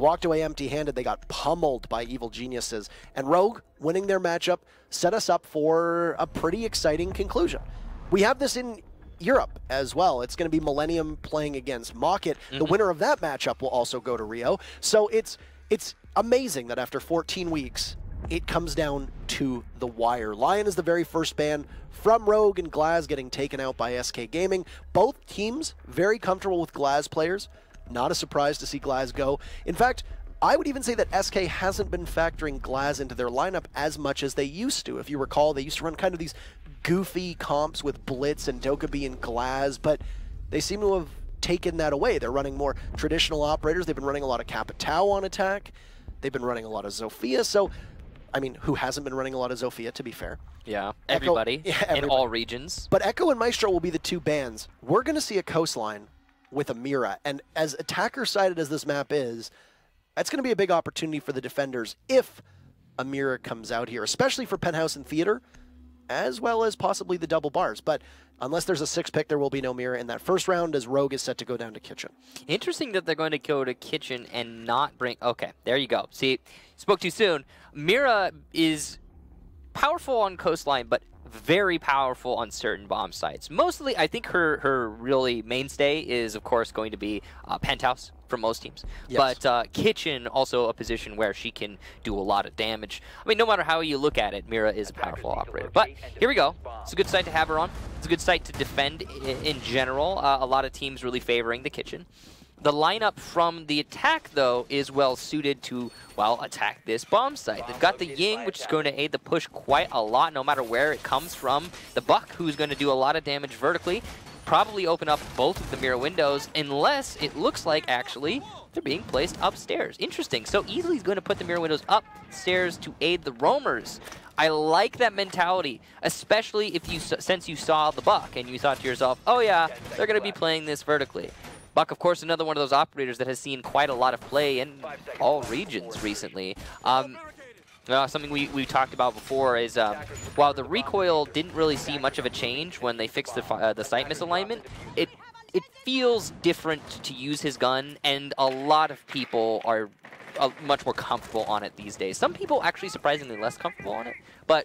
walked away empty-handed. They got pummeled by Evil Geniuses. And Rogue, winning their matchup, set us up for a pretty exciting conclusion. We have this in Europe as well. It's going to be Millennium playing against Mocket. The winner of that matchup will also go to Rio. So it's amazing that after 14 weeks, it comes down to the wire. Lion is the very first ban from Rogue, and Glaz getting taken out by SK Gaming. Both teams very comfortable with Glaz players. Not a surprise to see Glaz go. In fact, I would even say that SK hasn't been factoring Glaz into their lineup as much as they used to. If you recall, they used to run kind of these goofy comps with Blitz and Dokkaebi and Glaz, but they seem to have taken that away. They're running more traditional operators. They've been running a lot of Capitao on attack. They've been running a lot of Zofia. So, I mean, who hasn't been running a lot of Zofia, to be fair? Yeah, everybody, in all regions. But Echo and Maestro will be the two bans. We're going to see a coastline with Amira, and as attacker-sided as this map is, that's going to be a big opportunity for the defenders if Amira comes out here, especially for Penthouse and Theater, as well as possibly the double bars. But unless there's a 6-pick, there will be no Mira in that first round, as Rogue is set to go down to Kitchen. Interesting that they're going to go to Kitchen and not bring... Okay, there you go. See, spoke too soon. Mira is powerful on coastline, but very powerful on certain bomb sites. Mostly, I think her really mainstay is, of course, going to be Penthouse for most teams. Yes. But Kitchen, also a position where she can do a lot of damage. I mean, no matter how you look at it, Mira is a powerful operator. But here we go. It's a good site to have her on. It's a good site to defend in general. A lot of teams really favoring the Kitchen. The lineup from the attack, though, is well suited to, well, attack this bomb site. They've got the Ying, which is going to aid the push quite a lot, no matter where it comes from. The Buck, who's going to do a lot of damage vertically, probably open up both of the mirror windows, unless it looks like, actually, they're being placed upstairs. Interesting. So easily he's going to put the mirror windows upstairs to aid the roamers. I like that mentality, especially if since you saw the Buck and you thought to yourself, oh yeah, they're going to be playing this vertically. Buck, of course, another one of those operators that has seen quite a lot of play in all regions recently. Something we talked about before is while the recoil didn't really see much of a change when they fixed the sight misalignment, it feels different to use his gun, and a lot of people are much more comfortable on it these days. Some people actually surprisingly less comfortable on it, but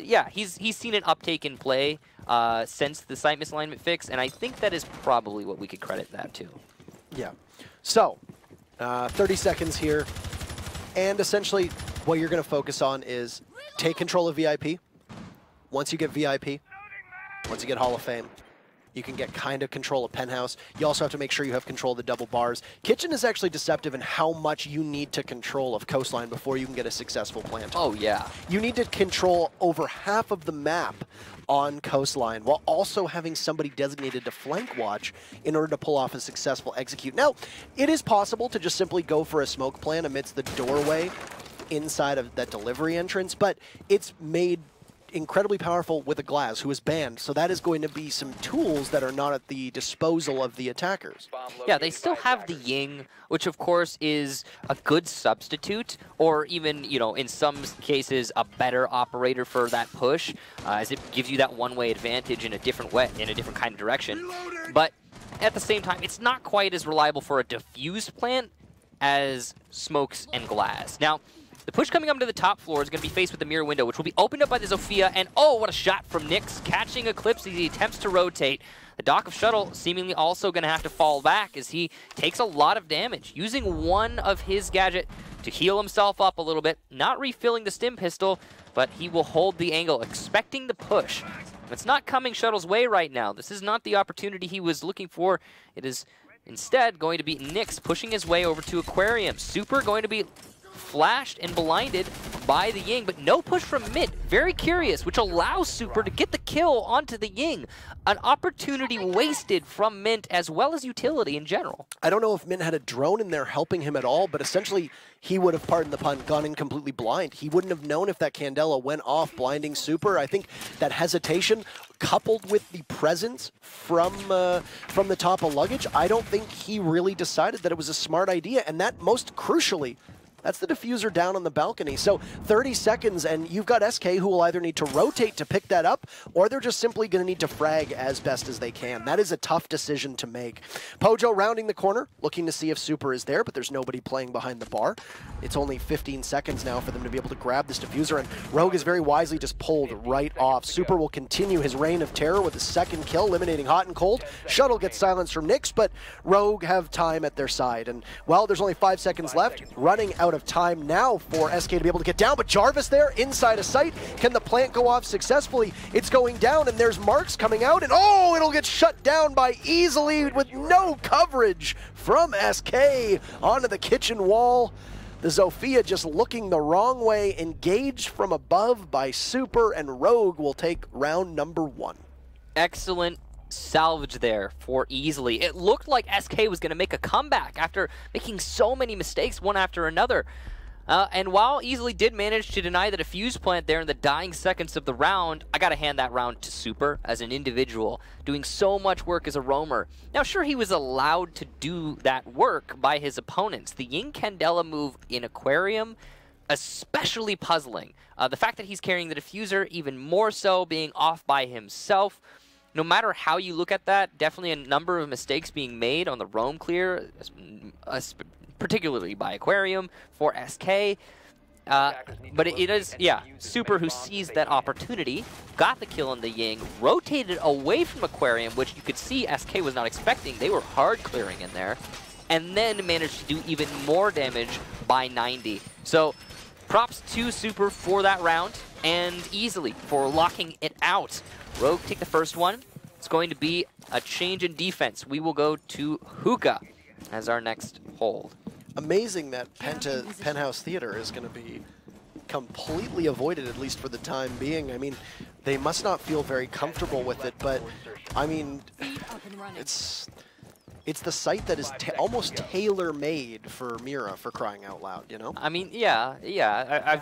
yeah, he's seen an uptake in play since the sight misalignment fix, and I think that is probably what we could credit that to. Yeah. So, 30 seconds here, and essentially what you're going to focus on is take control of VIP. Once you get VIP, once you get Hall of Fame, you can get kind of control of Penthouse. You also have to make sure you have control of the double bars. Kitchen is actually deceptive in how much you need to control of coastline before you can get a successful plant. Oh, yeah. You need to control over half of the map on coastline while also having somebody designated to flank watch in order to pull off a successful execute. Now, it is possible to just simply go for a smoke plant amidst the doorway inside of that delivery entrance, but it's made incredibly powerful with a Glaz, who is banned, so that is going to be some tools that are not at the disposal of the attackers. Yeah, they still have the Ying, which of course is a good substitute, or even, you know, in some cases a better operator for that push, as it gives you that one-way advantage in a different way, in a different kind of direction. But at the same time, it's not quite as reliable for a diffuse plant as smokes and Glaz. Now, the push coming up to the top floor is going to be faced with the mirror window, which will be opened up by the Zofia, and oh, what a shot from Nyx, catching Eclipse as he attempts to rotate. The Dock of Shuttle seemingly also going to have to fall back as he takes a lot of damage, using one of his gadget to heal himself up a little bit, not refilling the stim pistol, but he will hold the angle, expecting the push. It's not coming Shuttle's way right now. This is not the opportunity he was looking for. It is instead going to be Nyx pushing his way over to Aquarium. Super going to be flashed and blinded by the Ying, but no push from mid. Very curious, which allows Super to get the kill onto the Ying. An opportunity wasted from Mint as well as utility in general. I don't know if Mint had a drone in there helping him at all, but essentially he would have, pardon the pun, gone in completely blind. He wouldn't have known if that Candela went off, blinding Super. I think that hesitation, coupled with the presence from the top of luggage, I don't think he really decided that it was a smart idea, and that most crucially That's the diffuser down on the balcony. So 30 seconds, and you've got SK who will either need to rotate to pick that up, or they're just simply going to need to frag as best as they can. That is a tough decision to make. Pojo rounding the corner, looking to see if Super is there, but there's nobody playing behind the bar. It's only 15 seconds now for them to be able to grab this diffuser, and Rogue is very wisely just pulled right off. Super will continue his reign of terror with a second kill, eliminating Hot and Cold. Shuttle gets silenced from Nyx, but Rogue have time at their side. And, well, there's only 5 seconds left. Running out of time now for SK to be able to get down, but Jarvis there, inside of sight. Can the plant go off successfully? It's going down, and there's Marks coming out, and oh, it'll get shut down by Easily with no coverage from SK onto the kitchen wall. The Zofia just looking the wrong way, engaged from above by Super, and Rogue will take round number 1. Excellent salvage there for Easily. It looked like SK was going to make a comeback after making so many mistakes one after another. And while Easily did manage to deny the defuse plant there in the dying seconds of the round, I gotta hand that round to Super as an individual, doing so much work as a roamer. Now sure, he was allowed to do that work by his opponents. The Yin Candela move in Aquarium, especially puzzling. The fact that he's carrying the diffuser, even more so, being off by himself. No matter how you look at that, definitely a number of mistakes being made on the roam clear, particularly by Aquarium for SK. But it is, yeah, Super who seized that opportunity, got the kill on the Ying, rotated away from Aquarium, which you could see SK was not expecting. They were hard clearing in there, and then managed to do even more damage by 90. So props to Super for that round, and Easily for locking it out. Rogue take the first one. It's going to be a change in defense. We will go to Hookah as our next hold. Amazing that Penthouse Theater is going to be completely avoided, at least for the time being. I mean, they must not feel very comfortable with it, but I mean, it's the site that is almost tailor-made for Mira, for crying out loud, you know? I mean, yeah.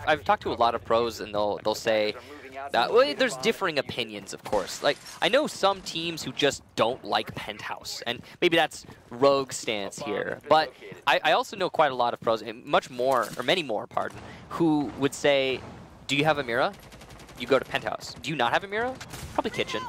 I've talked to a lot of pros, and they'll say that, well, there's differing opinions, of course. Like, I know some teams who just don't like Penthouse, and maybe that's Rogue's stance here. But I also know quite a lot of pros, and many more, pardon, who would say, do you have a Mira? You go to Penthouse. Do you not have a Mira? Probably Kitchen.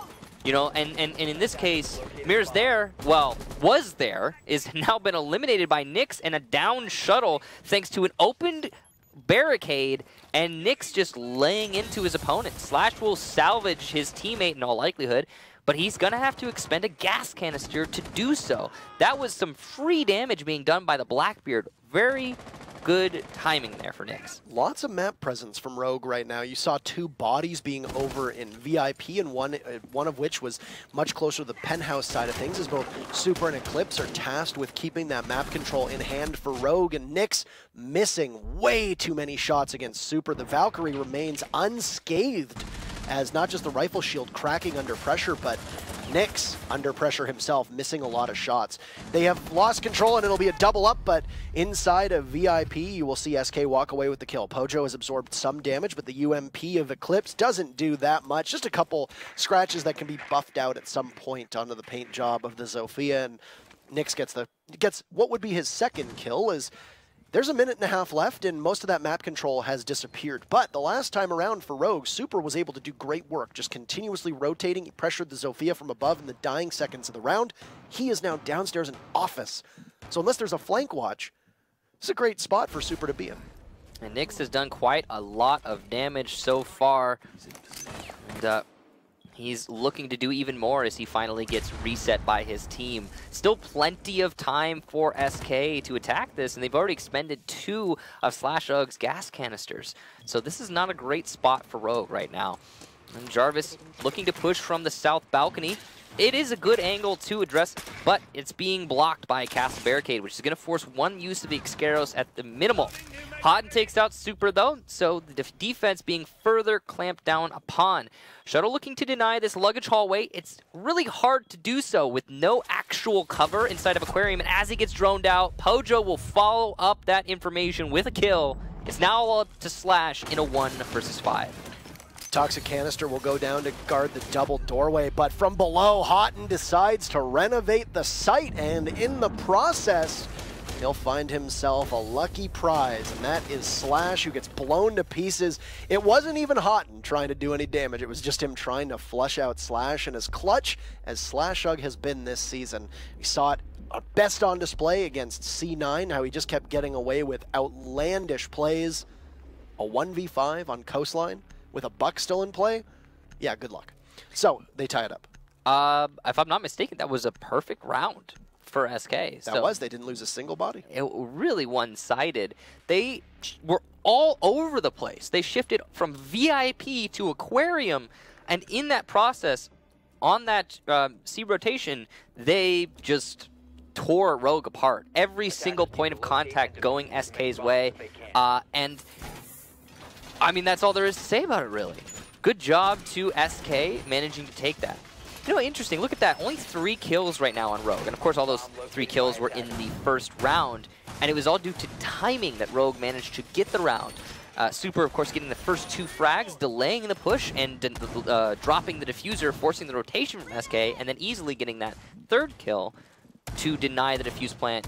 You know, and in this case, Mira's there, well, was there, is now been eliminated by Nyx and a down shuttle thanks to an opened barricade, and Nyx just laying into his opponent. Slash will salvage his teammate in all likelihood, but he's going to have to expend a gas canister to do so. That was some free damage being done by the Blackbeard. Very good timing there for Nyx. Lots of map presence from Rogue right now. You saw 2 bodies being over in VIP, and one of which was much closer to the Penthouse side of things, as both Super and Eclipse are tasked with keeping that map control in hand for Rogue, and Nyx missing way too many shots against Super. The Valkyrie remains unscathed, as not just the rifle shield cracking under pressure, but Nyx under pressure himself, missing a lot of shots. They have lost control, and it'll be a double up, but inside of VIP, you will see SK walk away with the kill. Pojo has absorbed some damage, but the UMP of Eclipse doesn't do that much. Just a couple scratches that can be buffed out at some point onto the paint job of the Zofia, and Nyx gets what would be his second kill. As there's a minute and a half left, and most of that map control has disappeared. But the last time around for Rogue, Super was able to do great work, just continuously rotating. He pressured the Zofia from above in the dying seconds of the round. He is now downstairs in Office. So unless there's a flank watch, it's a great spot for Super to be in. And Nyx has done quite a lot of damage so far. And, he's looking to do even more as he finally gets reset by his team. Still plenty of time for SK to attack this, and they've already expended 2 of Slash Ug's gas canisters. So this is not a great spot for Rogue right now. And Jarvis looking to push from the south balcony. It is a good angle to address, but it's being blocked by a cast barricade, which is going to force one use of the Iscaros at the minimal. Hodden takes out Super, though, so the defense being further clamped down upon. Shuttle looking to deny this luggage hallway. It's really hard to do so with no actual cover inside of Aquarium, and as he gets droned out, Pojo will follow up that information with a kill. It's now all up to Slash in a 1 versus 5. Toxic Canister will go down to guard the double doorway, but from below, Houghton decides to renovate the site, and in the process, he'll find himself a lucky prize, and that is Slash, who gets blown to pieces. It wasn't even Houghton trying to do any damage. It was just him trying to flush out Slash, and as clutch as Slashug has been this season, we saw it best on display against C9, how he just kept getting away with outlandish plays. A 1v5 on Coastline with a buck still in play? Yeah, good luck. So, they tie it up. If I'm not mistaken, that was a perfect round for SK. They didn't lose a single body. It really one-sided. They were all over the place. They shifted from VIP to Aquarium, and in that process, on that C rotation, they just tore Rogue apart. Every single point of contact going SK's way, and I mean, that's all there is to say about it, really. Good job to SK managing to take that. You know, interesting, look at that. Only 3 kills right now on Rogue. And of course, all those 3 kills were in the first round. And it was all due to timing that Rogue managed to get the round. Super, of course, getting the first 2 frags, delaying the push, and dropping the diffuser, forcing the rotation from SK, and then easily getting that 3rd kill to deny the diffuse plant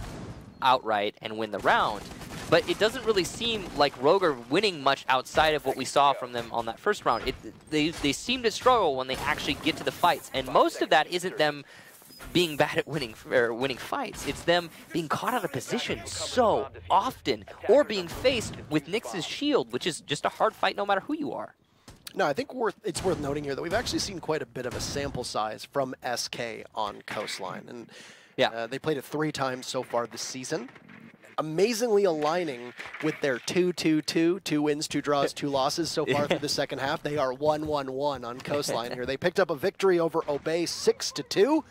outright and win the round. But it doesn't really seem like Rogue are winning much outside of what we saw from them on that first round. They seem to struggle when they actually get to the fights, and most of that isn't them being bad at winning fights. It's them being caught out of position so often, or being faced with Nyx's shield, which is just a hard fight no matter who you are. No, I think it's worth noting here that we've actually seen quite a bit of a sample size from SK on Coastline, and yeah, they played it 3 times so far this season. Amazingly aligning with their 2-2-2, 2 wins, 2 draws, 2 losses so far through the second half. They are 1-1-1 on Coastline here. They picked up a victory over Obey 6-2.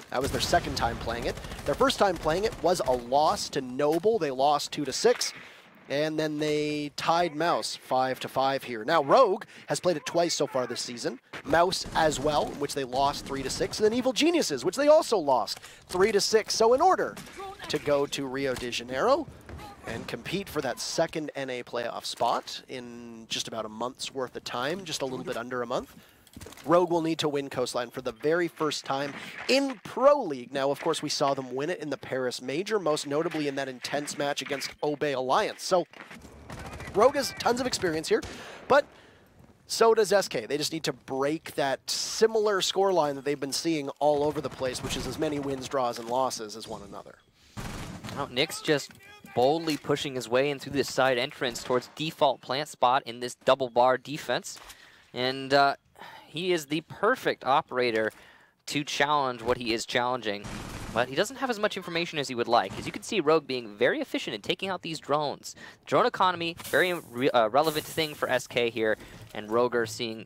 That was their 2nd time playing it. Their first time playing it was a loss to Noble. They lost 2-6. And then they tied Mouse 5-5 here. Now, Rogue has played it twice so far this season. Mouse as well, which they lost 3-6. And then Evil Geniuses, which they also lost 3-6. So in order to go to Rio de Janeiro and compete for that 2nd NA playoff spot in just about a month's worth of time, just a little bit under a month, Rogue will need to win Coastline for the very first time in Pro League. Now, of course, we saw them win it in the Paris Major, most notably in that intense match against Obey Alliance. So, Rogue has tons of experience here, but so does SK. They just need to break that similar scoreline that they've been seeing all over the place, which is as many wins, draws, and losses as one another. Well, Nyx just boldly pushing his way in through this side entrance towards default plant spot in this double bar defense. And he is the perfect operator to challenge what he is challenging, but he doesn't have as much information as he would like. As you can see, Rogue being very efficient in taking out these drones. Drone economy, very relevant thing for SK here, and Rogue are seeing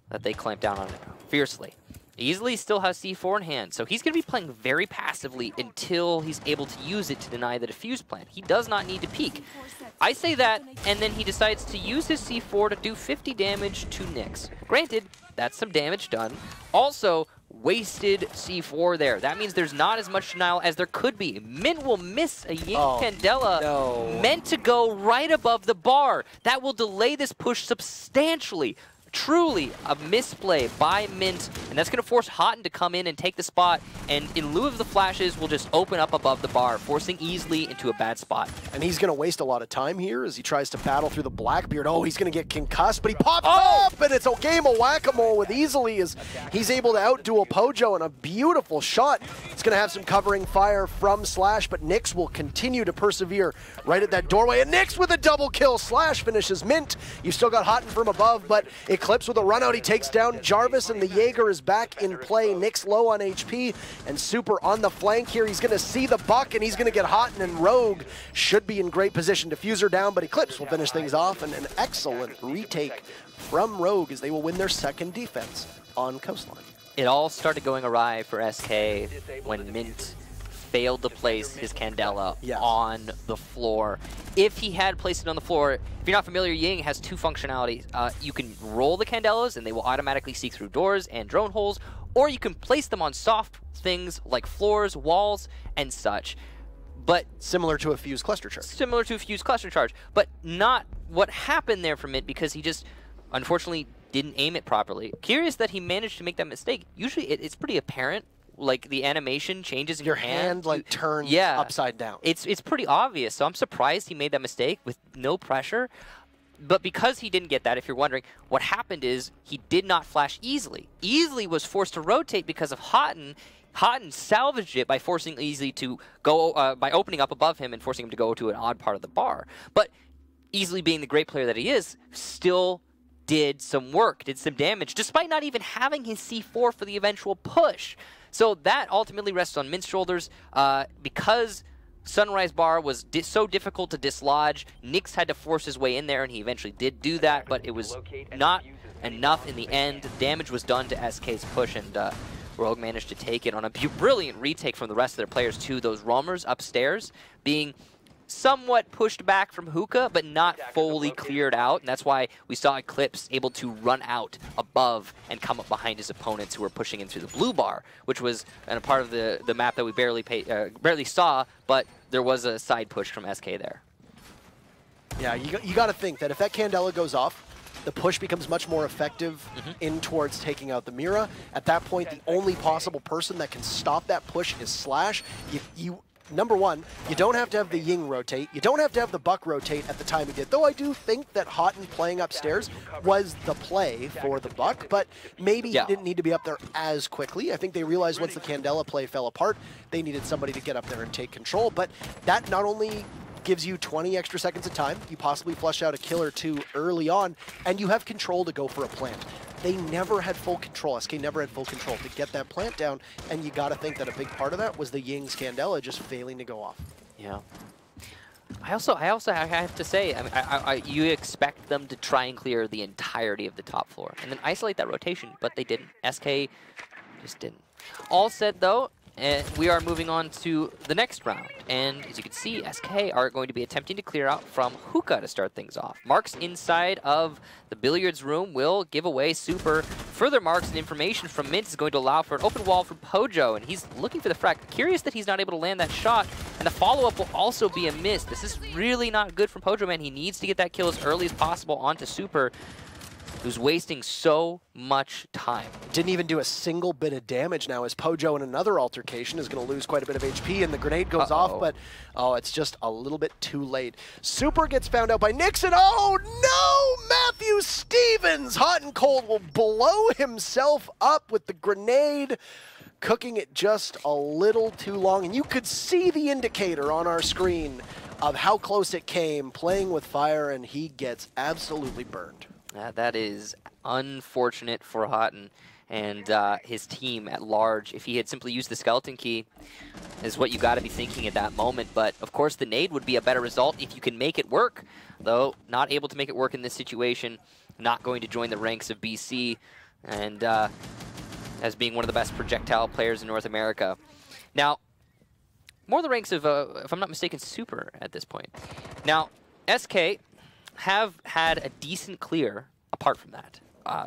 that they clamp down on it fiercely. Easily still has C4 in hand, so he's going to be playing very passively until he's able to use it to deny the diffuse plant. He does not need to peek. I say that, and then he decides to use his C4 to do 50 damage to Nyx. Granted, that's some damage done. Also, wasted C4 there. That means there's not as much denial as there could be. Mint will miss a Ying Candela meant to go right above the bar. That will delay this push substantially. Truly a misplay by Mint, and that's going to force Houghton to come in and take the spot, and in lieu of the flashes, will just open up above the bar, forcing easily into a bad spot. And he's going to waste a lot of time here as he tries to battle through the Blackbeard. Oh, he's going to get concussed, but he pops up, and it's a game of whack-a-mole with Easily as he's able to outduel Pojo in a beautiful shot. It's going to have some covering fire from Slash, but Nyx will continue to persevere right at that doorway, and Nyx with a double kill. Slash finishes Mint. You've still got Houghton from above, but Eclipse with a run out, he takes down Jarvis, and the Jaeger is back in play. Nyx low on HP, and Super on the flank here. He's going to see the buck, and he's going to get Houghton, and Rogue should be in great position. Diffuser down, but Eclipse will finish things off, and an excellent retake from Rogue as they will win their 2nd defense on Coastline. It all started going awry for SK when Mint failed to place his Candela on the floor. If he had placed it on the floor, if you're not familiar, Ying has 2 functionalities. You can roll the Candelas and they will automatically seek through doors and drone holes, or you can place them on soft things like floors, walls, and such. But similar to a fused cluster charge. Similar to a fused cluster charge, but not what happened there from it, because he just unfortunately didn't aim it properly. Curious that he managed to make that mistake. Usually it's pretty apparent like the animation changes in Your your hand like turns yeah, upside down. It's pretty obvious. So I'm surprised he made that mistake with no pressure. But because he didn't get that, if you're wondering, what happened is he did not flash Easily. Easily was forced to rotate because of Houghton. Houghton salvaged it by forcing Easily to go, by opening up above him and forcing him to go to an odd part of the bar. But Easily, being the great player that he is, still did some work, did some damage, despite not even having his C4 for the eventual push. So that ultimately rests on Mint's shoulders because Sunrise Bar was so difficult to dislodge. Nyx had to force his way in there, and he eventually did do that, but it was not enough in the end. Damage was done to SK's push, and Rogue managed to take it on a brilliant retake from the rest of their players too. Those roamers upstairs being somewhat pushed back from Hookah, but not fully cleared out, and that's why we saw Eclipse able to run out above and come up behind his opponents who were pushing into the blue bar, which was a part of the map that we barely saw, but there was a side push from SK there. Yeah, you got to think that if that Candela goes off, the push becomes much more effective in towards taking out the Mira. At that point, the only possible person that can stop that push is Slash. Number one, you don't have to have the Ying rotate. You don't have to have the Buck rotate at the time he did. Though I do think that Houghton playing upstairs was the play for the Buck, but maybe he didn't need to be up there as quickly. I think they realized once the Candela play fell apart, they needed somebody to get up there and take control. But that not only gives you 20 extra seconds of time, you possibly flush out a kill or two early on, and you have control to go for a plant. They never had full control. SK never had full control to get that plant down, and you got to think that a big part of that was the Ying's Candela just failing to go off. Yeah. I have to say, I mean, you expect them to try and clear the entirety of the top floor and then isolate that rotation, but they didn't. SK just didn't. All said, though, we are moving on to the next round, and as you can see, SK are going to be attempting to clear out from Hookah to start things off. Marks inside of the billiards room will give away Super. Further marks and information from Mint is going to allow for an open wall for Pojo, and he's looking for the frag. Curious that he's not able to land that shot, and the follow-up will also be a miss. This is really not good from Pojo, man. He needs to get that kill as early as possible onto Super, who's wasting so much time. Didn't even do a single bit of damage now as Pojo in another altercation is going to lose quite a bit of HP, and the grenade goes off, but it's just a little bit too late. Super gets found out by Nixon. Oh no! Matthew Stevens, hot and cold, will blow himself up with the grenade, cooking it just a little too long, and you could see the indicator on our screen of how close it came, playing with fire, and he gets absolutely burned. That is unfortunate for Houghton and his team at large. If he had simply used the skeleton key, is what you got to be thinking at that moment. But of course, the nade would be a better result if you can make it work. Though not able to make it work in this situation, not going to join the ranks of BC, and as being one of the best projectile players in North America. Now, more the ranks of, if I'm not mistaken, Super at this point. Now, SK have had a decent clear apart from that.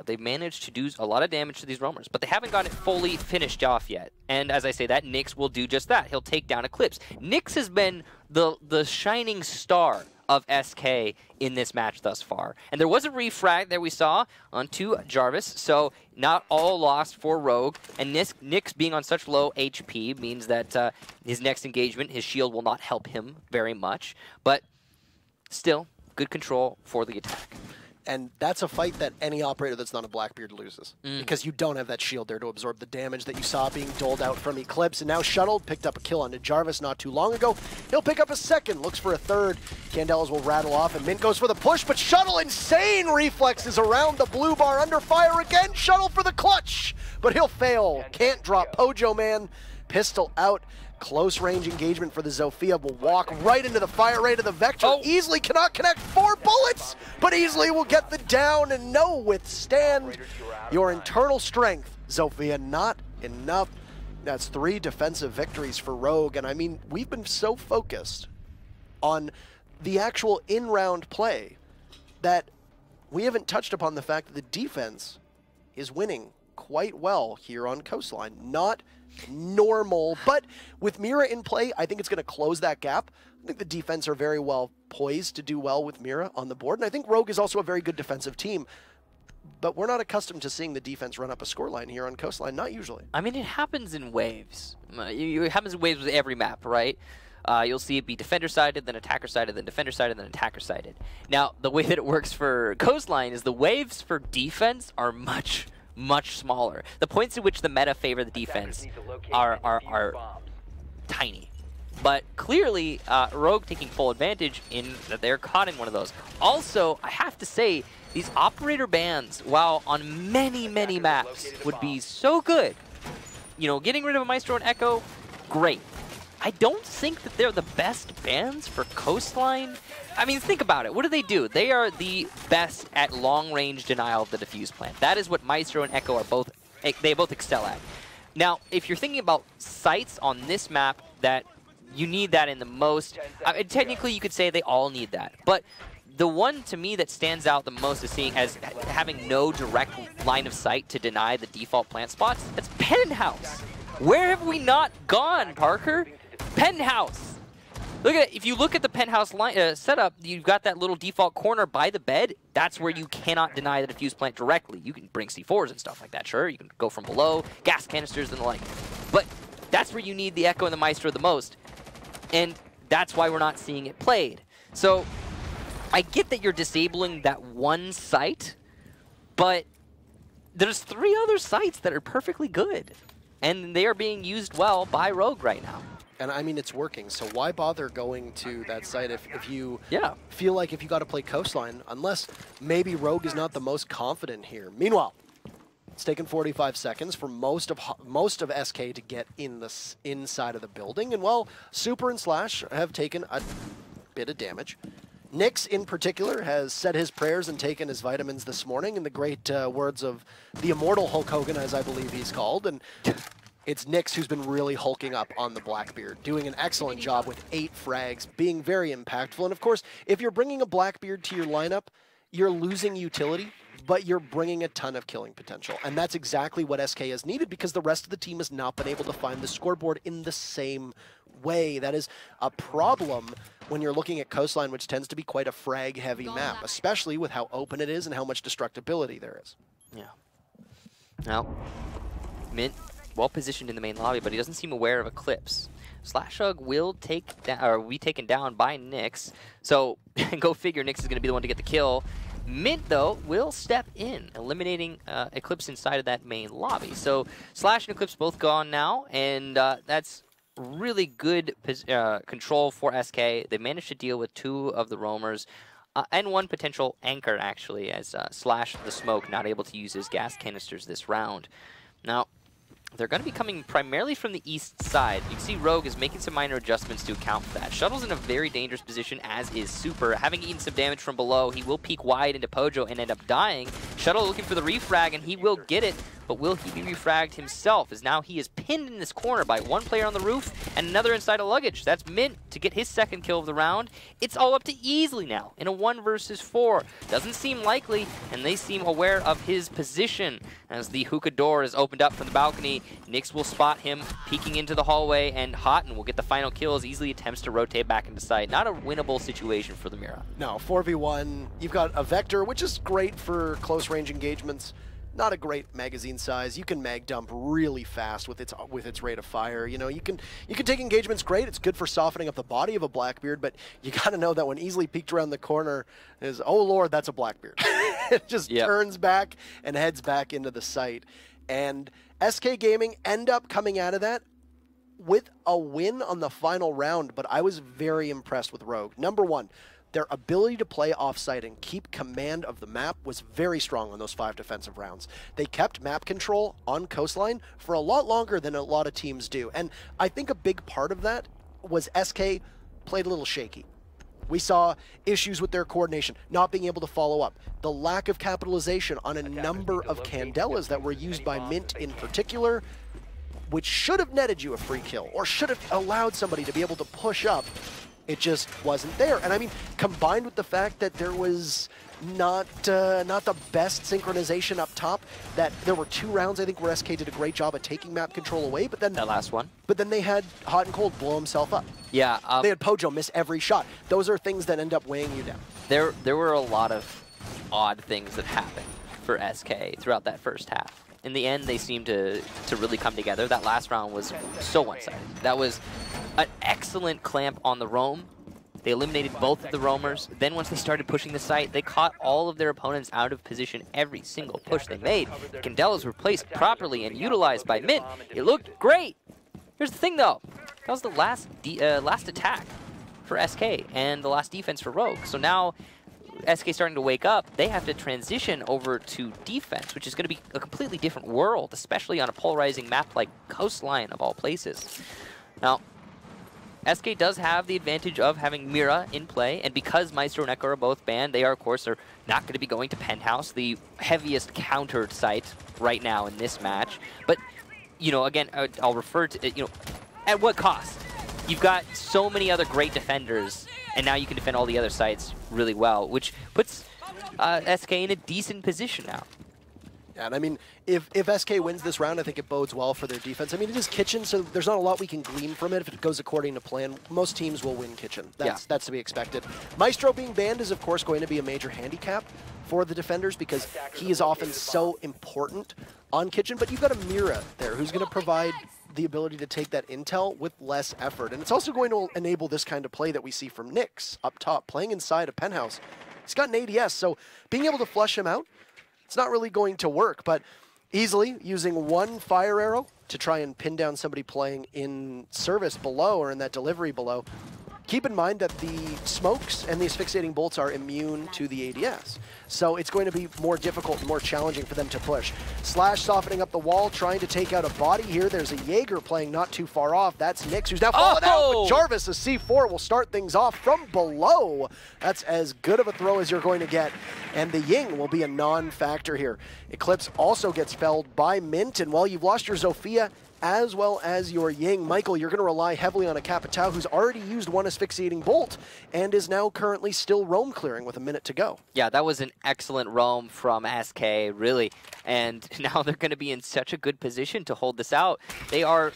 They've managed to do a lot of damage to these roamers, but they haven't got it fully finished off yet. And as I say that, Nyx will do just that. He'll take down Eclipse. Nyx has been the shining star of SK in this match thus far. And there was a refrag that we saw onto Jarvis, so not all lost for Rogue. And Nyx being on such low HP means that his next engagement, his shield will not help him very much. But still, good control for the attack. And that's a fight that any operator that's not a Blackbeard loses. Because you don't have that shield there to absorb the damage that you saw being doled out from Eclipse. And now Shuttle picked up a kill onto Jarvis not too long ago. He'll pick up a second, looks for a third. Candelas will rattle off, and Mint goes for the push, but Shuttle, insane reflexes around the blue bar, under fire again. Shuttle for the clutch, but he'll fail. Can't drop Pojo, man. Pistol out. Close range engagement for the Zofia will walk right into the fire rate of the Vector. Easily cannot connect 4 bullets, but easily will get the down and no withstand your internal strength. Zofia, not enough. That's 3 defensive victories for Rogue, and I mean, we've been so focused on the actual in-round play that we haven't touched upon the fact that the defense is winning quite well here on Coastline. Not normal, but with Mira in play, I think it's going to close that gap. I think the defense are very well poised to do well with Mira on the board, and I think Rogue is also a very good defensive team. but we're not accustomed to seeing the defense run up a scoreline here on Coastline, not usually. I mean, it happens in waves. It happens in waves with every map, right? You'll see it be defender-sided, then attacker-sided, then defender-sided, then attacker-sided. Now, the way that it works for Coastline is the waves for defense are much smaller. The points at which the meta favor the defense are tiny. But clearly, Rogue taking full advantage in that they're caught in one of those. Also, I have to say, these operator bans, while on many maps would be so good, you know, getting rid of a Maestro and Echo, great. I don't think that they're the best bans for Coastline. I mean, think about it. What do? They are the best at long-range denial of the defuse plant. That is what Maestro and Echo are both, they both excel at. Now, if you're thinking about sites on this map that you need that in the most, technically you could say they all need that. But the one to me that stands out the most is seeing as having no direct line of sight to deny the default plant spots. That's Penthouse. Where have we not gone, Parker? Penthouse. Look at it. If you look at the Penthouse line, setup, you've got that little default corner by the bed. That's where you cannot deny the defuse plant directly. You can bring C4s and stuff like that, sure. You can go from below, gas canisters and the like. But that's where you need the Echo and the Maestro the most. And that's why we're not seeing it played. So I get that you're disabling that one site, but there's 3 other sites that are perfectly good. And they are being used well by Rogue right now. And I mean, it's working, so why bother going to that site if you feel like if you got to play Coastline, unless maybe Rogue is not the most confident here. Meanwhile, it's taken 45 seconds for most of SK to get in the inside of the building, and well, Super and Slash have taken a bit of damage. Nyx, in particular, has said his prayers and taken his vitamins this morning in the great words of the immortal Hulk Hogan, as I believe he's called, and it's Nyx who's been really hulking up on the Blackbeard, doing an excellent job with 8 frags, being very impactful. And of course, if you're bringing a Blackbeard to your lineup, you're losing utility, but you're bringing a ton of killing potential. And that's exactly what SK has needed because the rest of the team has not been able to find the scoreboard in the same way. That is a problem when you're looking at Coastline, which tends to be quite a frag-heavy map, especially with how open it is and how much destructibility there is. Yeah. Now, Mint well positioned in the main lobby, but he doesn't seem aware of Eclipse. Slashug will be taken down by Nyx. So go figure, Nyx is going to be the one to get the kill. Mint, though, will step in, eliminating Eclipse inside of that main lobby. So Slash and Eclipse both gone now, and that's really good control for SK. They managed to deal with 2 of the roamers. And 1 potential anchor, actually, as Slash the Smoke not able to use his gas canisters this round. Now, they're going to be coming primarily from the east side. You can see Rogue is making some minor adjustments to account for that. Shuttle's in a very dangerous position, as is Super. Having eaten some damage from below, he will peek wide into Pojo and end up dying. Shuttle looking for the refrag, and he will get it. But will he be refragged himself, as now he is pinned in this corner by 1 player on the roof and another inside a luggage. That's Mint to get his 2nd kill of the round. It's all up to Easily now in a 1 versus 4. Doesn't seem likely, and they seem aware of his position. As the hookah door is opened up from the balcony, Nyx will spot him peeking into the hallway, and Houghton will get the final kill as Easily attempts to rotate back into sight. Not a winnable situation for the Mira. No, 4v1, you've got a Vector, which is great for close range engagements. Not a great magazine size. You can mag dump really fast with its rate of fire. You know, you can take engagements great. It's good for softening up the body of a Blackbeard, but you got to know that when Easily peeked around the corner is, oh lord, that's a Blackbeard. It just turns back and heads back into the site. And SK Gaming end up coming out of that with a win on the final round, but I was very impressed with Rogue. Number 1, their ability to play off-site and keep command of the map was very strong on those 5 defensive rounds. They kept map control on Coastline for a lot longer than a lot of teams do. And I think a big part of that was SK played a little shaky. We saw issues with their coordination, not being able to follow up, the lack of capitalization on a number of Candelas that were used by Mint in particular, which should have netted you a free kill or should have allowed somebody to be able to push up. It just wasn't there. And I mean, combined with the fact that there was not the best synchronization up top, that there were 2 rounds, I think, where SK did a great job at taking map control away, but then... That last one. But then they had Hot and Cold blow himself up. Yeah. They had Pojo miss every shot. Those are things that end up weighing you down. There were a lot of odd things that happened for SK throughout that first half. In the end, they seemed to really come together. That last round was so one-sided. That was an excellent clamp on the roam. They eliminated both of the roamers. Then once they started pushing the site, they caught all of their opponents out of position every single push they made. Candelas were placed properly and utilized by Mint. It looked great. Here's the thing, though. That was the last attack for SK and the last defense for Rogue. So now SK starting to wake up. They have to transition over to defense, which is going to be a completely different world, especially on a polarizing map like Coastline of all places. Now, SK does have the advantage of having Mira in play, and because Maestro and Echo are both banned, they are, of course, not going to be going to Penthouse, the heaviest countered site right now in this match. But, you know, again, I'll refer to, you know, at what cost? You've got so many other great defenders, and now you can defend all the other sites really well, which puts SK in a decent position now. Yeah, and I mean, if SK wins this round, I think it bodes well for their defense. I mean, it is Kitchen, so there's not a lot we can glean from it. If it goes according to plan, most teams will win Kitchen. That's to be expected. Maestro being banned is, of course, going to be a major handicap for the defenders because he is often so important on Kitchen, but you've got a Mira there who's going to provide the ability to take that intel with less effort. And it's also going to enable this kind of play that we see from Nyx up top, playing inside a Penthouse. He's got an ADS, so being able to flush him out, it's not really going to work, but easily using one fire arrow to try and pin down somebody playing in service below or in that delivery below. Keep in mind that the smokes and the asphyxiating bolts are immune to the ADS. So it's going to be more difficult and more challenging for them to push. Slash softening up the wall, trying to take out a body here. There's a Jaeger playing not too far off. That's Nyx, who's now fallen out, but Jarvis, a C4, will start things off from below. That's as good of a throw as you're going to get. And the Ying will be a non-factor here. Eclipse also gets felled by Mint, and while you've lost your Zofia, as well as your Ying, Michael, you're going to rely heavily on a Capitao who's already used one asphyxiating bolt and is now currently still roam clearing with a minute to go. Yeah, that was an excellent roam from SK, really. And now they're going to be in such a good position to hold this out. They are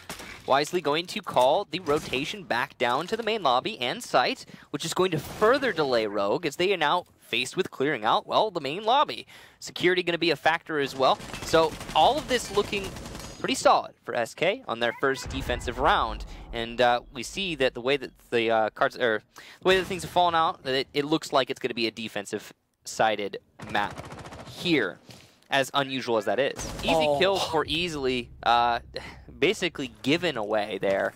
wisely going to call the rotation back down to the main lobby and site, which is going to further delay Rogue as they are now faced with clearing out, well, the main lobby. Security going to be a factor as well. So all of this looking pretty solid for SK on their first defensive round, and we see that the way that the cards, or the way that things have fallen out, that it looks like it's going to be a defensive-sided map here, as unusual as that is. Easy kills for Easily, basically given away there.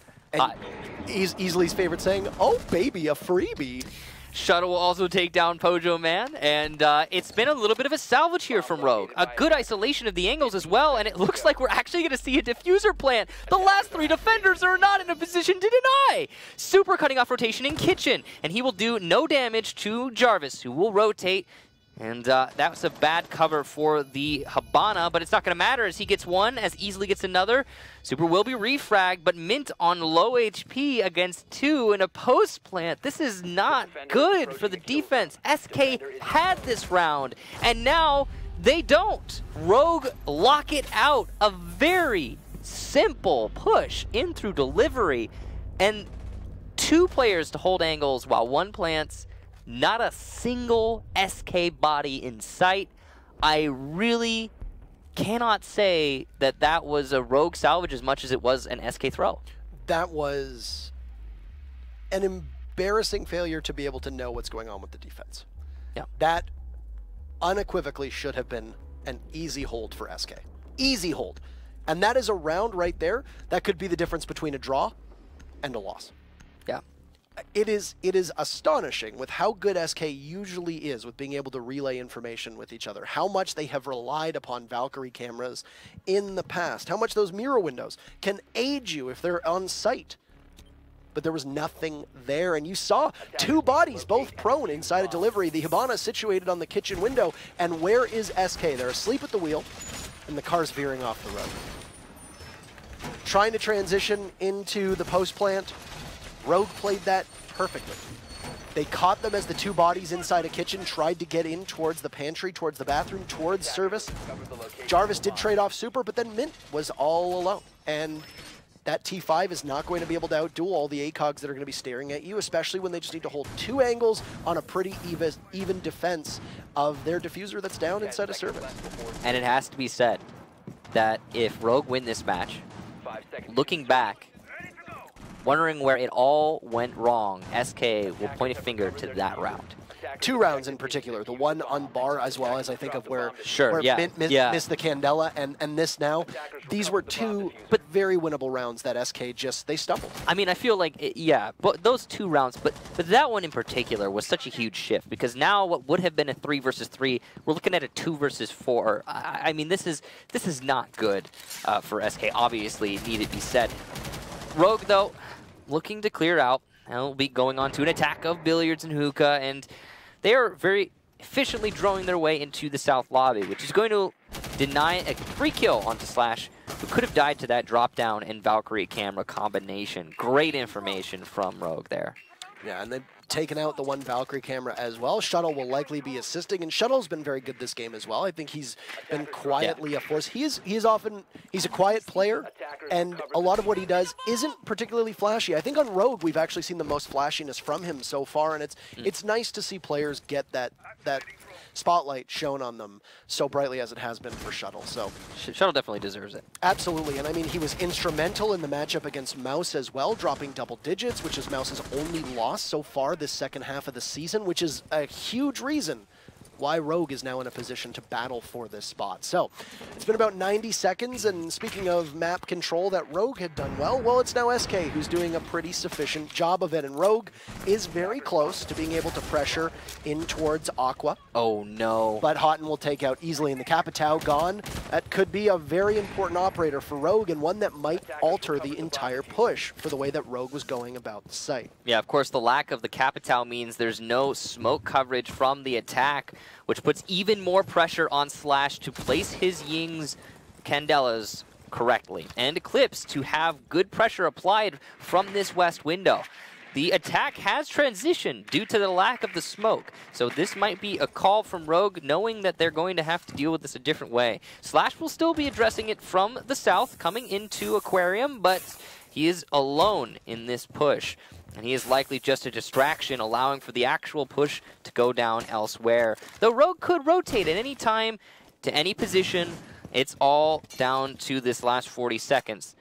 Easily's favorite saying, "Oh baby, a freebie." Shuttle will also take down Pojo Man, and it's been a little bit of a salvage here from Rogue. A good isolation of the angles as well, and it looks like we're actually going to see a diffuser plant. The last three defenders are not in a position to deny. Super cutting off rotation in Kitchen, and he will do no damage to Jarvis, who will rotate. And that was a bad cover for the Habana, but it's not going to matter as he gets one, as Easily gets another. Super will be refragged, but Mint on low HP against two in a post plant. This is not good for the defense. SK had this round, and now they don't. Rogue lock it out. A very simple push in through delivery, and two players to hold angles while one plants. Not a single SK body in sight. I really cannot say that that was a Rogue salvage as much as it was an SK throw. That was an embarrassing failure to be able to know what's going on with the defense. Yeah. That unequivocally should have been an easy hold for SK. Easy hold. And that is a round right there that could be the difference between a draw and a loss. Yeah. It is astonishing with how good SK usually is with being able to relay information with each other, how much they have relied upon Valkyrie cameras in the past, how much those mirror windows can aid you if they're on site. But there was nothing there, and you saw two bodies both prone inside a delivery. The Habana situated on the kitchen window, and where is SK? They're asleep at the wheel, and the car's veering off the road. Trying to transition into the post plant. Rogue played that perfectly. They caught them as the two bodies inside a kitchen tried to get in towards the pantry, towards the bathroom, towards service. Jarvis did trade off Super, but then Mint was all alone. And that T5 is not going to be able to outduel all the ACOGs that are going to be staring at you, especially when they just need to hold 2 angles on a pretty even defense of their diffuser that's down inside a service. And it has to be said that if Rogue win this match, looking back, wondering where it all went wrong, SK will point a finger to that round. 2 rounds in particular, the one on bar as well as I think of where Mint missed the Candela and this now. These were 2 but very winnable rounds that SK they stumbled. I mean, I feel like, yeah, but those 2 rounds, but that one in particular was such a huge shift because now what would have been a 3 versus 3, we're looking at a 2 versus 4. I mean, this is not good for SK, obviously, need it be said. Rogue, though, looking to clear out. They'll be going on to an attack of Billiards and Hookah, and they are very efficiently drawing their way into the south lobby, which is going to deny a free kill onto Slash, who could have died to that drop down and Valkyrie camera combination. Great information from Rogue there. Yeah, and they've taken out the one Valkyrie camera as well. Shuttle will likely be assisting, and Shuttle's been very good this game as well. I think he's been quietly a force. He's a quiet player, and a lot of what he does isn't particularly flashy. I think on Rogue we've actually seen the most flashiness from him so far, and it's nice to see players get that spotlight shown on them so brightly as it has been for Shuttle. So Shuttle definitely deserves it. Absolutely, and I mean, he was instrumental in the matchup against Mouse as well, dropping double digits, which is Mouse's only loss so far this second half of the season, which is a huge reason why Rogue is now in a position to battle for this spot. So, it's been about 90 seconds, and speaking of map control that Rogue had done well, it's now SK who's doing a pretty sufficient job of it, and Rogue is very close to being able to pressure in towards Aqua. Oh no. But Houghton will take out easily, and the Capitao gone. That could be a very important operator for Rogue, and one that might alter the entire push for the way that Rogue was going about the site. Yeah, of course, the lack of the Capitao means there's no smoke coverage from the attack, which puts even more pressure on Slash to place his Ying's Candelas correctly, and Eclipse to have good pressure applied from this west window. The attack has transitioned due to the lack of the smoke, so this might be a call from Rogue, knowing that they're going to have to deal with this a different way. Slash will still be addressing it from the south, coming into Aquarium, but he is alone in this push. And he is likely just a distraction, allowing for the actual push to go down elsewhere. Though Rogue could rotate at any time to any position, it's all down to this last 40 seconds.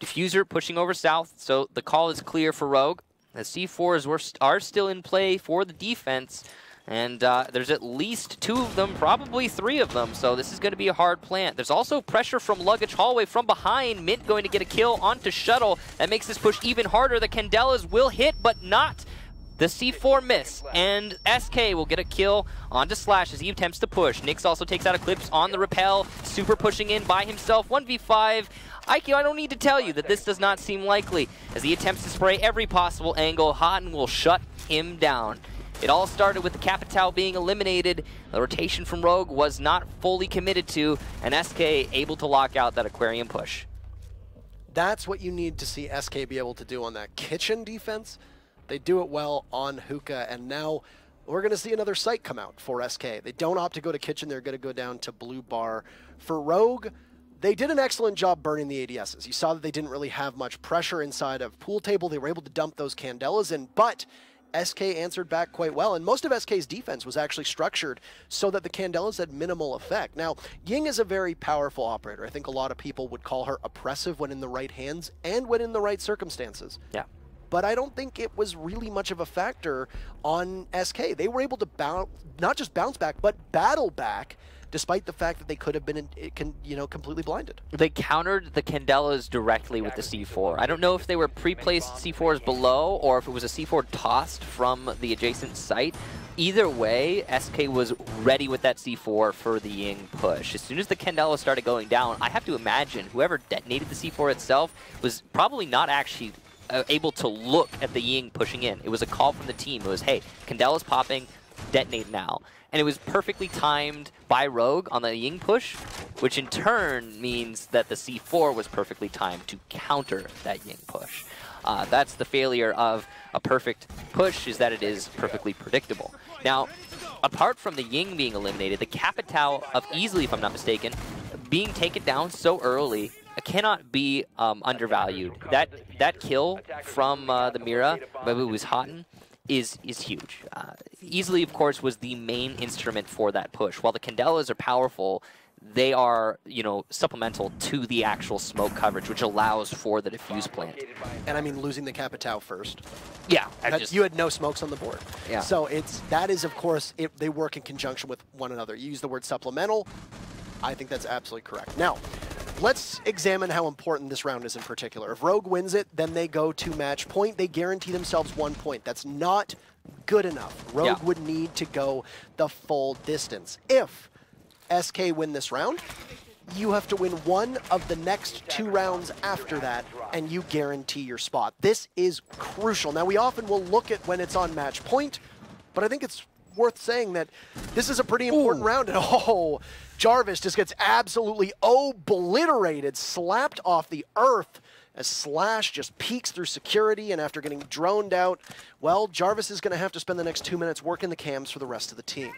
Diffuser pushing over south, so the call is clear for Rogue. The C4s are still in play for the defense, and there's at least 2 of them, probably 3 of them, so this is going to be a hard plant. There's also pressure from Luggage Hallway from behind. Mint going to get a kill onto Shuttle. That makes this push even harder. The Candelas will hit, but not the C4 miss, and SK will get a kill onto Slash as he attempts to push. Nyx also takes out Eclipse on the rappel, super pushing in by himself, 1v5. Aikyo, I don't need to tell you that this does not seem likely. As he attempts to spray every possible angle, Houghton will shut him down. It all started with the Capitao being eliminated. The rotation from Rogue was not fully committed to, and SK able to lock out that Aquarium push. That's what you need to see SK be able to do on that kitchen defense. They do it well on Hookah, and now we're going to see another site come out for SK. They don't opt to go to kitchen, they're going to go down to Blue Bar. For Rogue, they did an excellent job burning the ADSs. You saw that they didn't really have much pressure inside of pool table. They were able to dump those Candelas in, but SK answered back quite well, and most of SK's defense was actually structured so that the Candelas had minimal effect. Now, Ying is a very powerful operator. I think a lot of people would call her oppressive when in the right hands and when in the right circumstances. Yeah. But I don't think it was really much of a factor on SK. They were able to not just bounce back, but battle back, despite the fact that they could have been, completely blinded. They countered the Candelas directly with the C4. I don't know if they were pre-placed C4s below or if it was a C4 tossed from the adjacent site. Either way, SK was ready with that C4 for the Ying push. As soon as the Candela started going down, I have to imagine whoever detonated the C4 itself was probably not actually able to look at the Ying pushing in. It was a call from the team. It was, hey, Candela's popping, detonate now. And it was perfectly timed by Rogue on the Ying push, which in turn means that the C4 was perfectly timed to counter that Ying push. That's the failure of a perfect push, is that it is perfectly predictable. Now, apart from the Ying being eliminated, the Capitao of Easily, if I'm not mistaken, being taken down so early cannot be undervalued. That kill from the Mira, but it was Houghton, is huge. Easily, of course, was the main instrument for that push. While the Candelas are powerful, they are, you know, supplemental to the actual smoke coverage, which allows for the diffuse plant. And I mean, losing the Capitao first. Yeah. You had no smokes on the board. Yeah. So that is, of course, they work in conjunction with one another. You use the word supplemental. I think that's absolutely correct. Now, let's examine how important this round is in particular. If Rogue wins it, then they go to match point. They guarantee themselves 1 point. That's not good enough. Rogue would need to go the full distance. If SK win this round, you have to win one of the next 2 rounds after that, and you guarantee your spot. This is crucial. Now, we often will look at when it's on match point, but I think it's worth saying that this is a pretty important round. And Jarvis just gets absolutely obliterated, slapped off the earth as Slash just peeks through security, and after getting droned out, well, Jarvis is going to have to spend the next 2 minutes working the cams for the rest of the team.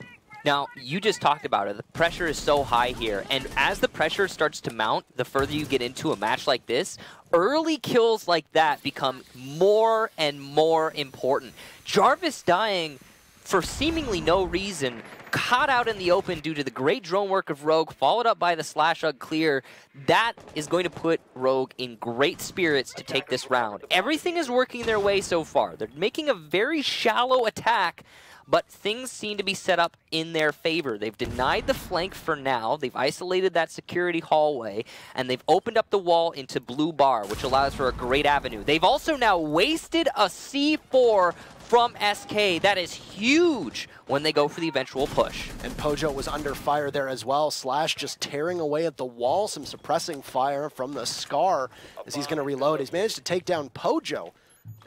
Now, you just talked about it. The pressure is so high here, and as the pressure starts to mount, the further you get into a match like this, early kills like that become more and more important. Jarvis dying for seemingly no reason, caught out in the open due to the great drone work of Rogue, followed up by the Slash Ugg clear. That is going to put Rogue in great spirits to take this round. Everything is working their way so far. They're making a very shallow attack, but things seem to be set up in their favor. They've denied the flank for now. They've isolated that security hallway, and they've opened up the wall into Blue Bar, which allows for a great avenue. They've also now wasted a C4 from SK. That is huge when they go for the eventual push. And Pojo was under fire there as well. Slash just tearing away at the wall, some suppressing fire from the Scar as he's going to reload. He's managed to take down Pojo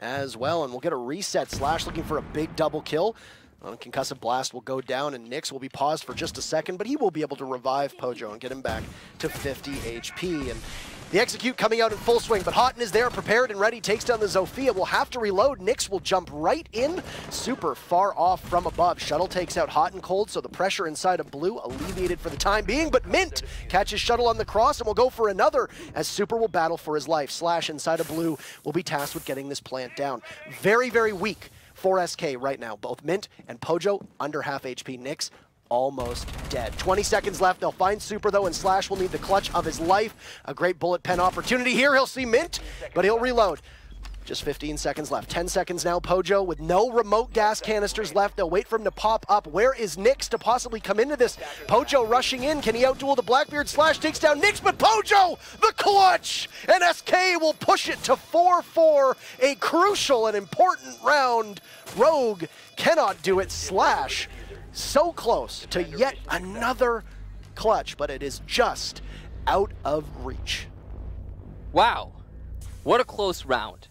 as well, and we'll get a reset. Slash looking for a big double kill. Concussive Blast will go down, and Nyx will be paused for just a second, but he will be able to revive Pojo and get him back to 50 HP. And the execute coming out in full swing, but Houghton is there, prepared and ready, takes down the Zofia, will have to reload. Nyx will jump right in, super far off from above. Shuttle takes out Houghton cold, so the pressure inside of Blue alleviated for the time being, but Mint catches Shuttle on the cross and will go for another as Super will battle for his life. Slash inside of Blue will be tasked with getting this plant down. Very, very weak for SK right now. Both Mint and Pojo under half HP. Nyx almost dead. 20 seconds left. They'll find Super though, and Slash will need the clutch of his life. A great bullet pen opportunity here. He'll see Mint, but he'll reload. Just 15 seconds left. 10 seconds now. Pojo with no remote gas canisters left. They'll wait for him to pop up. Where is Nyx to possibly come into this? Pojo rushing in. Can he outduel the Blackbeard? Slash takes down Nyx, but Pojo, the clutch! And SK will push it to 4-4. A crucial and important round. Rogue cannot do it. Slash so close to yet another clutch, but it is just out of reach. Wow. What a close round.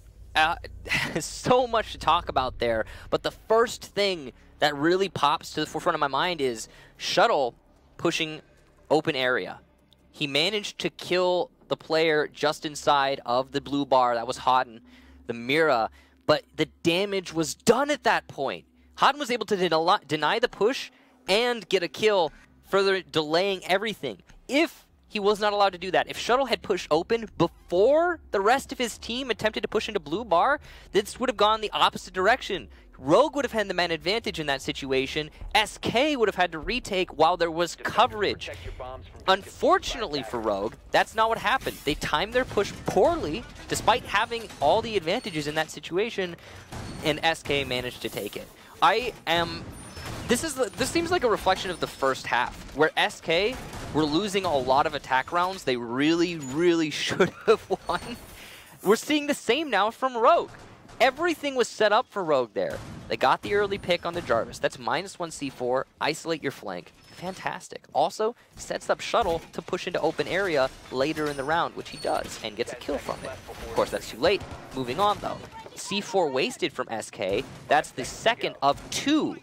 So much to talk about there, but the first thing that really pops to the forefront of my mind is Shuttle pushing open area. He managed to kill the player just inside of the Blue Bar. That was Houghton, the Mira, but the damage was done at that point. Houghton was able to deny the push and get a kill, further delaying everything. If he was not allowed to do that, if Shuttle had pushed open before the rest of his team attempted to push into Blue Bar, this would have gone the opposite direction. Rogue would have had the man advantage in that situation. SK would have had to retake while there was coverage. Unfortunately for Rogue, that's not what happened. They timed their push poorly, despite having all the advantages in that situation, and SK managed to take it. This seems like a reflection of the first half, where SK were losing a lot of attack rounds they really, really should have won. We're seeing the same now from Rogue. Everything was set up for Rogue there. They got the early pick on the Jarvis. That's -1 C4, isolate your flank. Fantastic. Also, sets up Shuttle to push into open area later in the round, which he does, and gets a kill from it. Of course, that's too late. Moving on, though. C4 wasted from SK. That's the second of 2